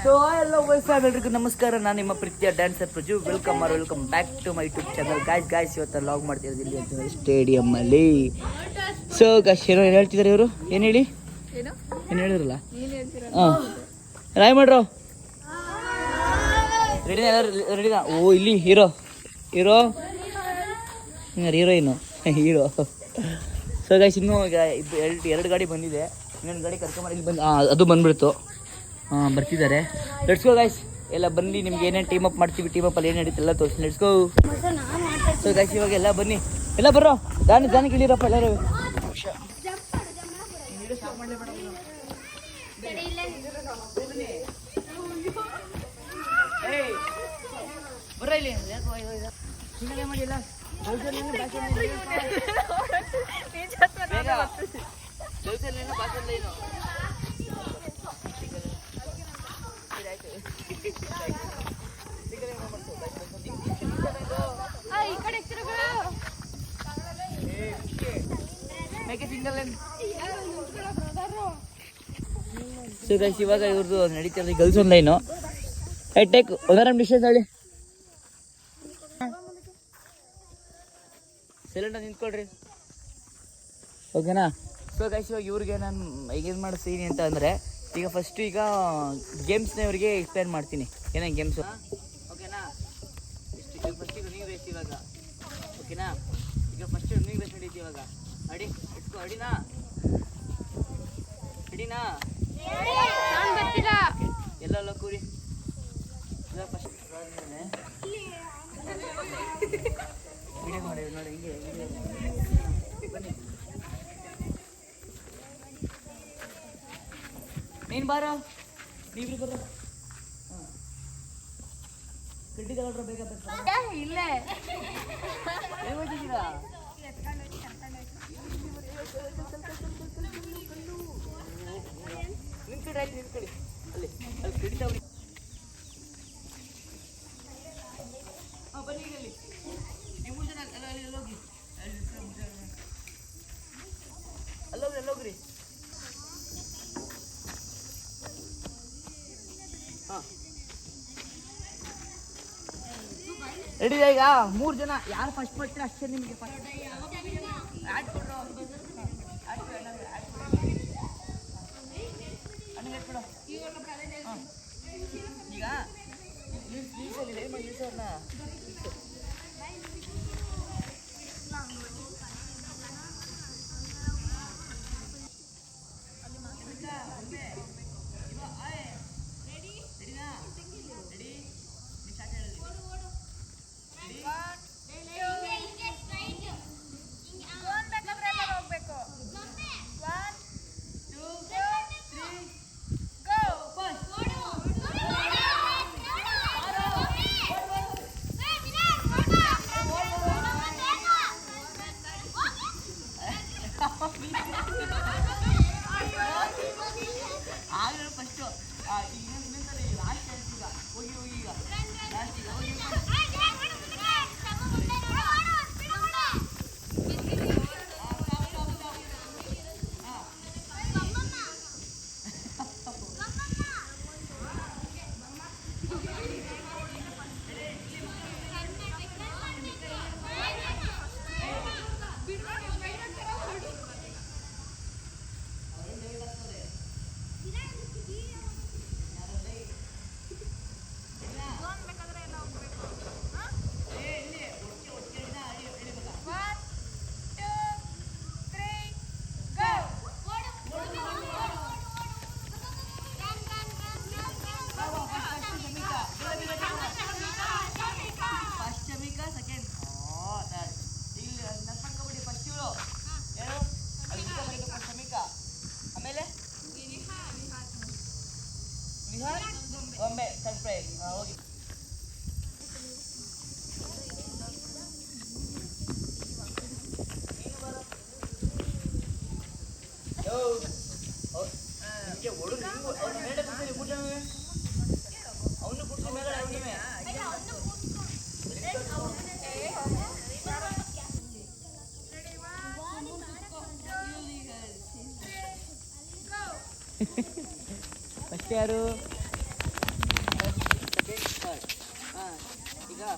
So ಎಲ್ಲ ಎಲ್ರಿಗೂ ನಮಸ್ಕಾರ. ನಾನು ನಿಮ್ಮ ಪ್ರೀತಿಯ dancer Praju. Welcome back to my YouTube channel. Guys ಇವತ್ತು ಲಾಗ್ ಮಾಡ್ತಿರೋದು ಇಲ್ಲಿ ಅಂತ ಸ್ಟೇಡಿಯಂ ಅಲ್ಲಿ. ಸೊ ಗಾಯ್ಸ್ ಏನು ಹೇಳ್ತಿದ್ದಾರೆ ಇವರು? ಏನು ಹೇಳಿ, ಏನು ಹೇಳಿದ್ರಲ್ಲ? ಹಾಂ, ರಾಯ್ ಮಾಡ್ರು ರೆಡಿನಾ? ರೆಡಿನಾ? ಓ ಇಲ್ಲಿ hero heroine hero. So guys ಇನ್ನೂ ಈಗ ಎರಡು ಗಾಡಿ ಬಂದಿದೆ, ಇನ್ನೊಂದು ಗಾಡಿ ಕರ್ಕೊಂಬರ ಇಲ್ಲಿ ಅದು ಬಂದ್ಬಿಡ್ತು. ಬರ್ತಿದ್ದಾರೆ. ಲೆಟ್ಸ್ ಗೋ ಗಾಯ್ಸ್, ಎಲ್ಲ ಬನ್ನಿ. ನಿಮ್ಗೆ ಏನೇನು ಟೀಮ್ ಅಪ್ ಮಾಡ್ತೀವಿ, ಟೀಮ್ ಅಪ್ ಅಲ್ಲಿ ಏನು ನಡೀತೆ ಎಲ್ಲ ತೋರಿಸಿ. Let's go. ಸೊ ಗಾಯ್ಸ್ ಇವಾಗ ಎಲ್ಲ ಬನ್ನಿ, ಎಲ್ಲ ಬರ್ರೋ. ದಾನಿ ಇಳಿರಪ್ಪ ಎಲ್ಲರೂ. ಬರ್ರ ಇಲ್ಲಿ ಮಾಡಿಲ್ಲ ಸೊ ಗೈಸ್ ಇವಾಗ ಇವ್ರದ್ದು ನಡೀತಿರೋದು ಗರ್ಲ್ಸ್ ಒಂದು ಲೈನು. ಟೇಕ್ ಒಂದಾರ ಡಿಸ್ಟೆನ್ಸ್ ಹೇಳಿ, ಸಿಲಿಂಡರ್ ನಿಂತ್ಕೊಳ್ರಿ, ಓಕೆನಾ? ಸೊ ಗೈಸ್ ಇವಾಗ ಇವ್ರಿಗೆ ನಾನು ಏನು ಮಾಡಿಸ್ತೀನಿ ಅಂತ ಅಂದರೆ, ಈಗ ಫಸ್ಟು ಈಗ ಗೇಮ್ಸ್ನ ಇವ್ರಿಗೆ ಎಕ್ಸ್ಪ್ಲೇನ್ ಮಾಡ್ತೀನಿ. ಏನೇನು ಗೇಮ್ಸು, ಓಕೆನಾ? ಇಷ್ಟು ಫಸ್ಟ್ ಈಗ ರನ್ನಿಂಗ್ ರೇಸ್ ಇವಾಗ, ಓಕೆನಾ? ಈಗ ಫಸ್ಟ್ ರನ್ನಿಂಗ್ ರೇಸ್ ನಡೀತಿ ಇವಾಗ. ಅಡಿ ಇಟ್ಕೋ, ಅಡಿನಾ ಎಲ್ಲ ಕೂರಿ. ಫಸ್ಟ್ ವಿಡಿಯೋ ಮಾಡಿ ನೋಡಿ, ಹಿಂಗೆ ಬನ್ನಿ. ನೀನು ಬಾರ, ನೀವ್ರಿ ಬರ್ರ. ಹಾಂ, ಕಡ್ಡಿ ತಗೊಳ್ರ ಬೇಗ. ಇಲ್ಲೇ ಏನು ಹೋಗಿದ್ದೀರಾ? ನಿಂತ್ಕೊಡಿ, ಆಯ್ತು ನಿಂತ್ಕೊಡಿ. ಅಲ್ಲಿ ಕಡ್ಡಿ ತಗೊಳ್ಳಿ. ಹಾಂ ಬನ್ನಿ, ಈಗ ಅಲ್ಲಿ ನೀವು ಜನ ಅಲ್ಲೋಗಿ, ಅಲ್ಲೋಗ್ರಿ. ಹಾಂ ರೆಡಿ ಈಗ 3 ಜನ. ಯಾರು ಫಸ್ಟ್ ಬರ್ತೀರಾ ಅಷ್ಟೇ ನಿಮಗೆ ಫಸ್ಟ್ ಆ್ಯಡ್ ಕೊಡ್ರು. ಈಗ ನಿಲ್ಸೋರ್ನ ಒಮ್ಮೆ ಸರ್ಪ್ರೈಸ್. ಹೋಗಿ ಅವನು ಕುಡ್ಸಿ ಮೇಲೆ ಫಸ್ಟ್ ಯಾರು? ಆಯ್ತಾ.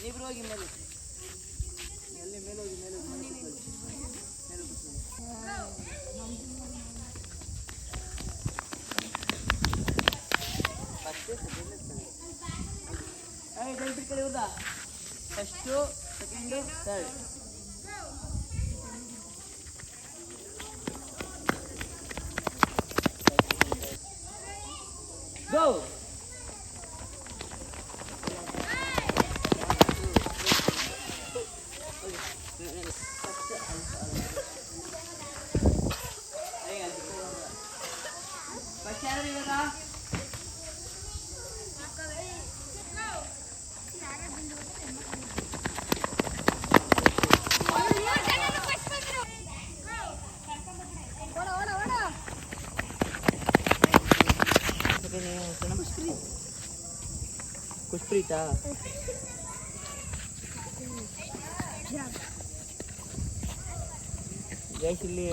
ಇಬ್ರು ಹೋಗಿ ಮೇಲೆ ಎಲ್ಲಿ ಮೇಲೆ ಹೋಗಿ ಮೇಲೆ ಫಸ್ಟು ಸೆಕೆಂಡು ಥರ್ಡ್. ಗೋ. ಫಸ್ಟ್ ಯಾರು ಇವಾಗ? ಖುಷ್ಪ್ರೀತಾ? ಗೈಸ್ ಇಲ್ಲಿ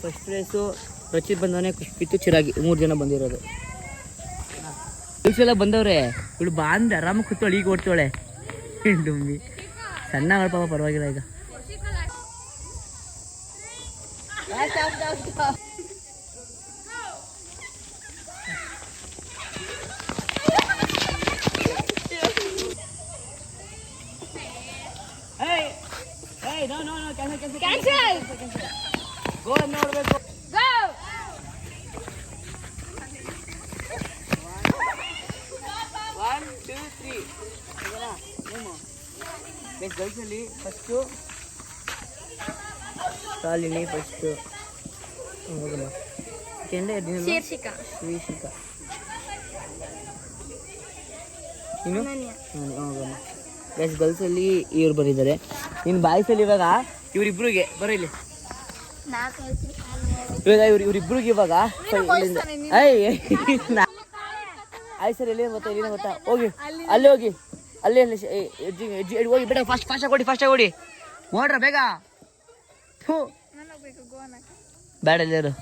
ಫಸ್ಟ್ ಪ್ರೈಸು ರಚಿತ್ ಬಂದವನೇ, ಖುಷ್ಪ್ರೀತು ಚಿರಾಗಿ 3 ಜನ ಬಂದಿರೋದು. ಎಲ್ಲ ಬಂದವ್ರೆ. ಇವಳು ಬಾ ಅಂದ್ರೆ ಆರಾಮಾಗಿ ಕೂತ್ವಳೆ, ಈಗ ಓಡ್ತಾಳೆ ಡುಂಬಿ. ಸಣ್ಣ ಪಾಪ ಪರವಾಗಿಲ್ಲ ಈಗ. ಗೋ ನೋಡ್ಬೇಕು. ಒನ್ ಟೂ ತ್ರೀ ಗರ್ಲ್ಸಲ್ಲಿ ಫಸ್ಟು ಶಾಲಿನಿ, ಫಸ್ಟು ಹೋಗಮ್ಮ ಶೀರ್ಷಿಕಾ, ನೀನು ಹೋಗಮ್ಮ. ಗೈಸ್ ಗರ್ಲ್ಸಲ್ಲಿ ಇವ್ರು ಬಂದಿದ್ದಾರೆ. ಇನ್ನು ಬಾಯ್ಸಲ್ಲಿ ಇವಾಗ ಇವರಿಬ್ರಿಗೆ ಬರೋ ಇಲ್ಲಿ. ಇವಾಗ ಇವ್ರಿಬ್ರಿಗೆ ಇವಾಗ ಆಯ್ತು ಸರ್. ಎಲ್ಲಿ ಗೊತ್ತಾ, ಇಲ್ಲಿನ ಗೊತ್ತಾ? ಹೋಗಿ ಅಲ್ಲಿ ಹೋಗಿ, ಅಲ್ಲಿ ಹೋಗಿ ಬೇಡ. ಫಾಸ್ಟಾಗಿ ಓಡಿ ನೋಡ್ರ ಬೇಗ. ಬೇಡ ಎಲ್ಲಾರು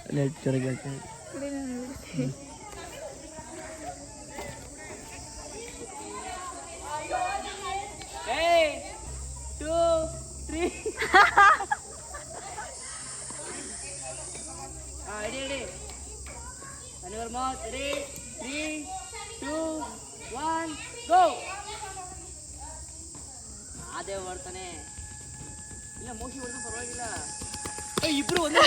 ಜೋರಾಗಿ ಹೇಳ್ತಾರೆ. 2 3 ready. And your mouth. Ready? 3 2 1 go. ಅದೇ ಬರ್ತಾನೆ. ಇಲ್ಲ ಮೋಶಿ ಹೊಡೆದು ಪರವಾಗಿಲ್ಲ. ಇಬ್ರು ಒಂದೇ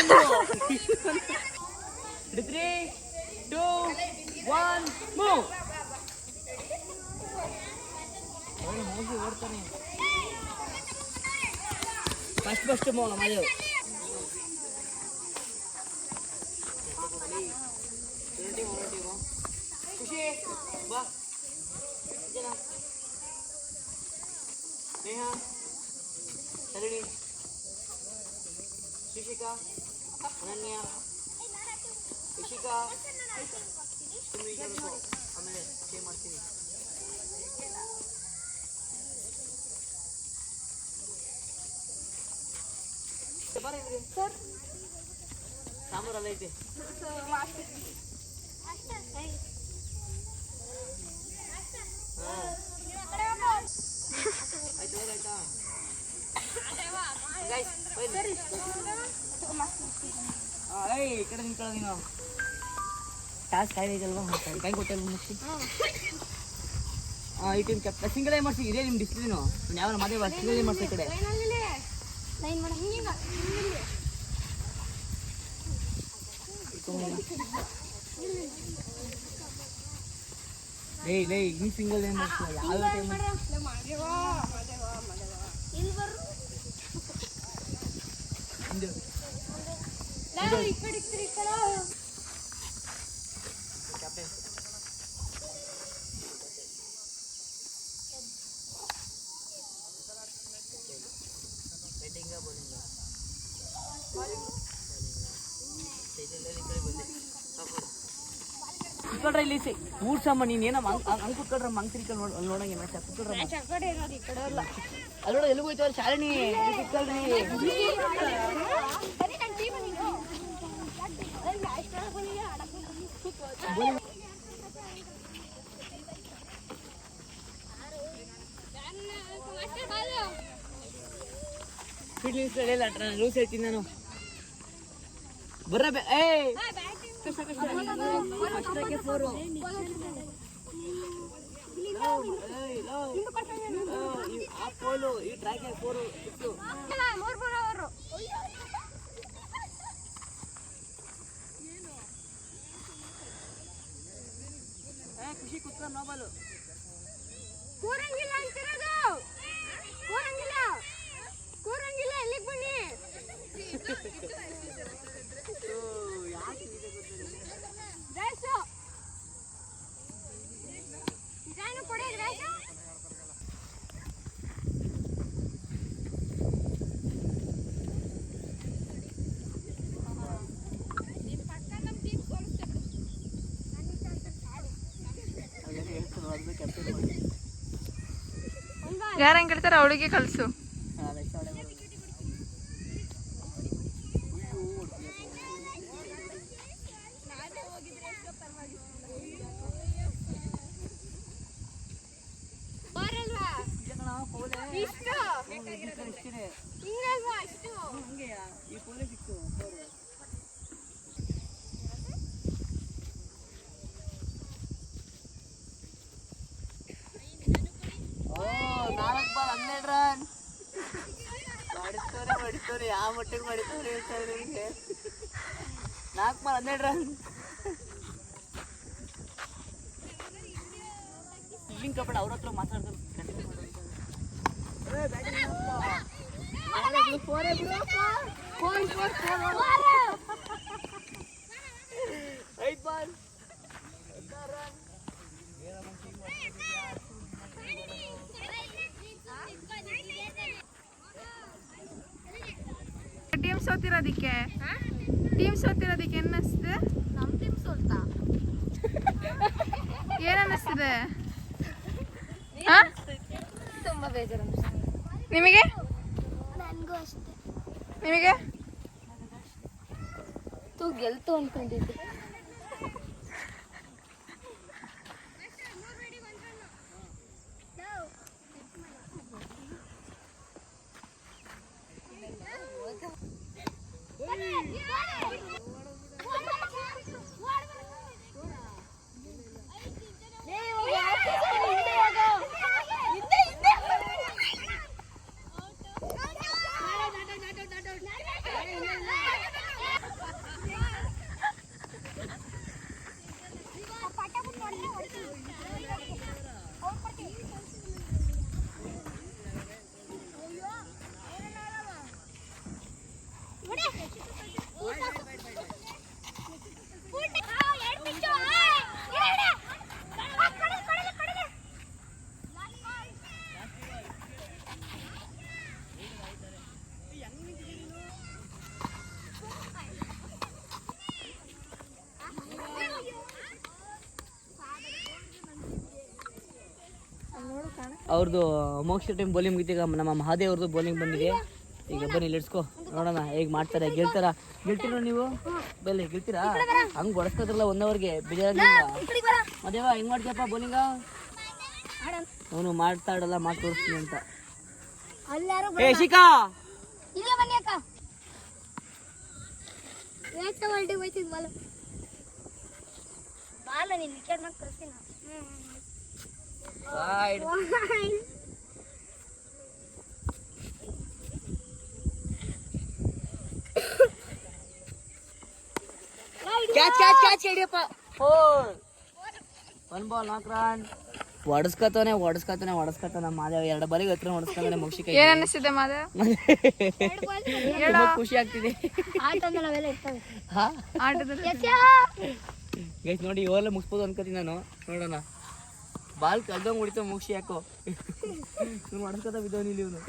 3 2 1 ಮೂವ್. ಮೋಶಿ ಓಡ್ತಾನೆ. ಫಸ್ಟ್ ಮೋಲ ಮಾದೇವ್. ಖುಷಿ ಬಾ. ನೇಹ, ಸರಣಿ, ಶಿಶಿಕಾ, ಅನನ್ಯ, ಇಶಿಕಾ, ಆಮೇಲೆ ಸ್ಟೇ ಮಾಡ್ತೀನಿ. ಸಾಂಬಾರಲ್ಲ ಐತೆ. ಆಯ್ತಾ? ಈ ಕಡೆ ನಿಂತ್ಕೊಳ್ಳೋ ನೀನು. ಟಾಸ್ಕ್ ಆಯ್ತಲ್ವಾ? ಕೈ ಕೊಟ್ಟಲ್ಲ ಮುಗಿಸಿ. ಈ ಟೀಮ್ ಕ್ಯಾಪ್ಟನ್ ಸಿಂಗಲೇ ಮಾಡಿಸಿ. ಇದೇ ನಿಮ್ಮ ಡಿಸ್ಪ್ಲೇನು. ಯಾವ ಮಾದೇವ ಸಿಂಗಲೇ ಮಾಡಿಸಿ. ಈ ಕಡೆ ಈ ಸಿಂಗಲ್ ಏನ್ ಮಾಡ್ತೀವಿ? ಯಾವ ಟೈಮ್ ಕುತ್ಕೊಳ್ರ ಇಲ್ಲಿ ಊರ್ಸಮ್ಮ. ನೀನೇನಮ್ಮ ಹಂಗೆ ಕುತ್ಕೊಳ್ರ. ಮಂಗ್ ತಿರ್ಕೊಂಡು ನೋಡಂಗೆ ಮ್ಯಾಚ್ ಕುತ್ಕೊಳ್ರ. ಅಲ್ಲೋಡ ಎಲ್ಲಿಗೆ ಹೋಯ್ತವ್ರ ಶಾಲಿನಿ ಕುತ್ಕೊಳ್ರಿ. ಸ್ಪೀಡ್ ನಿಲ್ಸಲ್ಲ ರೂಲ್ಸ್ ಹೇಳ್ತೀನಿ ನಾನು. ಬರ್ರ ಏ ಕಷ್ಟ ಕಷ್ಟ ಅಷ್ಟಕ್ಕೆ 4 ಆ ಪೋಲು ಈ ಟ್ರ್ಯಾಕ್ 4 ಇತ್ತು. ಖುಷಿ ಕುತ್ಕ ನೋಬಲು ಕೂರಂಗಿಲ್ಲ ಅಂತಿರೋದು. ಕೂರಂಗಿಲ್ಲ ಕೂರಂಗಿಲ್ಲ ಎಲ್ಲಿಗೆ ಬನ್ನಿ. ಡ್ರೆಸ್ಸು ಇದೇನು ಕೊಡಿ ಡ್ರೆಸ್ಸು. ಯಾರು ಹೆಂಗೆ ಹೇಳ್ತಾರೆ ಅವಳಿಗೆ ಕಲಿಸು. ಮಾಡಿಸ್ತವ್ರೆ ಯಾವ ಮಟ್ಟಿಗೆ ಮಾಡಿಸ್ತವ್ರೆ ಹೇಳ್ತಾರೆ ನಿಮಗೆ. 4 ಬಾಲ್ 12 ರನ್. ಫೀಲ್ಡಿಂಗ್ ಕಬಡ್ಡಿ ಅವ್ರ ಹತ್ರ ಮಾತಾಡ್ತಾರೆ. ಟೀಮ್ ಸೋತಿರೋದಕ್ಕೆ ಏನ್ ಅನಿಸ್ತದೆ? ನಮ್ಮ ಟೀಮ್ ಸೋಲ್ತಾ ಏನ್ ಅನ್ನಿಸ್ತದೆ? ತುಂಬಾ ಬೇಜಾರು. ನಿಮಗೆ ನನಗೂ ಅಷ್ಟೇ. ನಿಮಗೆ ಗೆಲ್ತು ಅನ್ಕೊಂಡಿದ್ದೆ. ಅವ್ರದ್ದು ಮೋಕ್ಷ ಟೈಮ್ ಬೌಲಿಂಗ್ ಮುಗಿತೀಗ ನಮ್ಮ ಮಹಾದೇವ್ ಅವ್ರದ್ದು ಬೌಲಿಂಗ್ ಬಂದಿದೆ. ಈಗ ಬನ್ನಿ ಲೆಟ್ಸ್ಕೋ ನೋಡೋಣ ಹೇಗೆ ಮಾಡ್ತಾರೆ. ಗೆಲ್ತೀರ ನೀವು ಬಲ್ಲಿ ಗೆಲ್ತೀರಾ? ಹಂಗೆ ಹೊಡೆಸ್ಕೋದ್ರಲ್ಲ 1 ಅವರ್ಗೆ ಬೇಜಾರಾಗಿಲ್ಲ. ಮದೇವ ಹೆಂಗ್ ಮಾಡ್ತೀಯಪ್ಪ ಬೌಲಿಂಗ? ಅವನು ಮಾಡ್ತಾಡಲ್ಲ ಮಾಡಿ ತೋರಿಸ್ತೀನಿ ಅಂತ. ಏ ಶಿಖಾ ಇಲ್ಲ ಬನ್ನಿ ಅಕ್ಕ. ಏಕ ವರ್ಲ್ಡ್ ಹೋಯ್ತಿದ್ ಬಾಲ ನೀನು ವಿಕೆಟ್ ಮಾಡಿ ಕಳಿಸ್ತೀನಿ. Wide. ಕ್ಯಾಚ್ ಹಿಡಿಯಪ್ಪ. 1 ಬಾಲ್ 4 ರನ್. ಹೊಡೆಸ್ಕತಾನೆ ಮಾದೇವ 2 ಬಾಲಿಗೆ ಹತ್ರ ಹೊಡೆಸ್ತಾನೆ. ಮೋಕ್ಷಿಕ ಏನ್ ಅನ್ನಿಸ್ತಿದೆ ಮಾದೇವ? ಖುಷಿ ಆಗ್ತಿದೆ. ಗೈಸ್ ನೋಡಿ ಇವೆಲ್ಲ ಮುಗಿಸ್ಬೋದು ಅನ್ಕೋತೀನಿ ನಾನು. ನೋಡೋಣ ಬಾಲ್ ಕಲ್ದಂಗ್ ಹೊಡಿತಾವ ಮೋಕ್ಷಿ. ಯಾಕೋ ನೀವು ಹೊಡೆಸ್ಕೊತ ಬಿದ್ದವನಿ ಇಲ್ಲಿ ಇವನು.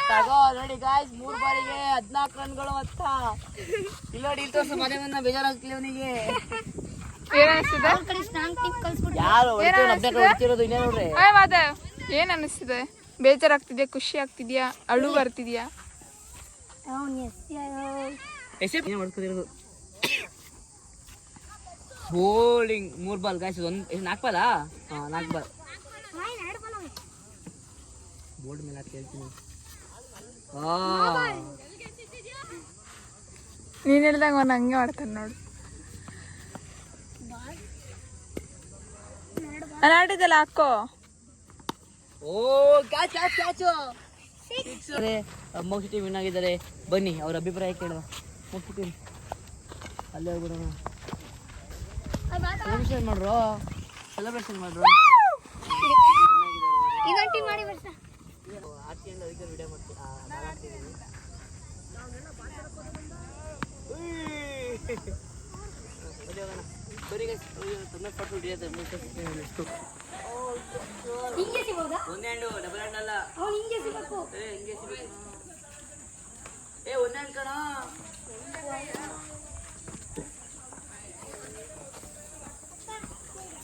ತಗೋ ನೋಡಿ ಗಾಯ್ಸ್ 3 ಬಾಲಿಗೆ 14 ರನ್ಗಳು. ಮತ್ತ ಇಲ್ಲಿ ನೋಡಿ ಇಲ್ಲಿ ತೋರ್ಸು ಮನೆ ಬೇಜಾರಾಗ್ತಿಲ್ಲ ಅವನಿಗೆ. ಏನ್ ಅನಿಸ್ತಿದೆ? ಯಾರು ಹೊಡ್ತಿರೋದು ಇನ್ನೇ ನೋಡ್ರಿ. ಮಾದೇವ್ ಏನ್ ಅನ್ನಿಸ್ತಿದೆ? ಬೇಜಾರಾಗ್ತಿದ್ಯಾ, ಖುಷಿ ಆಗ್ತಿದ್ಯಾ, ಅಳು ಬರ್ತಿದ್ಯಾ? ಹೊಡ್ಸ್ಕೊತಿರೋದು ಬೌಲಿಂಗ್ 3 ಬಾಲ್ ಗಾಯ್ಸ್. 4 ಬಾಲಾ? ಹಾಂ 4 ಬಾಲ್. ಬೋರ್ಡ್ ಮೇಲೆ ಹಾಕಿ ಹೇಳ್ತೀನಿ. ನೀನು ಹೇಳ್ದಂಗೆ ಅವ್ನು ಹಂಗೆ ಮಾಡ್ತಾನೆ ನೋಡು. ನಾನು ಆಡಿದ್ದಲ್ಲ ಹಾಕೋ. ಓ ಕ್ಯಾಚ್ ಕ್ಯಾಚ್ ಕ್ಯಾಚು. ಮೋಕ್ಷ ಟೀಮ್ ವಿನ್ ಆಗಿದ್ದಾರೆ. ಬನ್ನಿ ಅವ್ರ ಅಭಿಪ್ರಾಯ ಕೇಳುವ. ಮೋಕ್ಷ ಟೀಮ್ ಅಲ್ಲೇ ಹೋಗ್ಬಿಡೋಣ. ಸೆಲೆಬ್ರೇಷನ್ ಮಾಡ್ರು, ಸೆಲೆಬ್ರೇಷನ್ ಮಾಡ್ರು. ಇನ್ನೊಂದು ಟೀಮ್ ಮಾಡಿ ಬರ್ಸ. ಆರ್ತಿಯಿಂದ ಅದಕ್ಕೆ ವಿಡಿಯೋ ಮಾಡ್ತೀನಿ. ಬರೀ ತೊಂದರೆ ಪಟ್ಟು ಹಿಂಗೆ ಸಿಗೋದಾ? ಒಂದೇ ಹ್ಯಾಂಡು ಡಬಲ್ ಹ್ಯಾಂಡ್ ಅಲ್ಲ. ಅವ್ನು ಹಿಂಗೆ ಸಿಗಬೇಕು. ಹಿಂಗೆ ಸಿಗಬೇಕು. ಒಂದೇ ಹ್ಯಾಂಡ್ ಕಣ.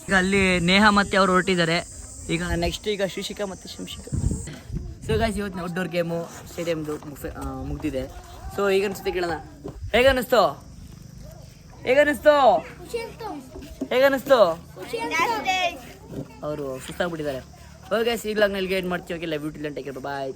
ಈಗ ಅಲ್ಲಿ ನೇಹ ಮತ್ತೆ ಅವ್ರು ಹೊರಟಿದ್ದಾರೆ. ಈಗ ನೆಕ್ಸ್ಟ್ ಈಗ ಶ್ರೀಶಿಕಾ ಮತ್ತು ಶಂಶಿಕಾ. ಸೊ ಗಾಯ್ಸ್ ಇವತ್ತು ಔಟ್ಡೋರ್ ಗೇಮು ಸ್ಟೇಡಿಯಮ್ದು ಮುಗ್ದಿದೆ. ಸೊ ಈಗ ಅನಿಸುತ್ತೆ ಕೇಳೋಣ. ಹೇಗನ್ನಿಸ್ತು? ಹೇಗನ್ನಿಸ್ತು? ಹೇಗನ್ನಿಸ್ತು? ಅವರು ಸುಸ್ತಾಗ್ಬಿಟ್ಟಿದ್ದಾರೆ. ಓಕೆ ಗಾಯ್ಸ್ ಈಗಲಾಗ ನಲ್ಲಿ ಗೈಡ್ ಮಾಡ್ತೀವಿ. Okay love you till and take care. Bye.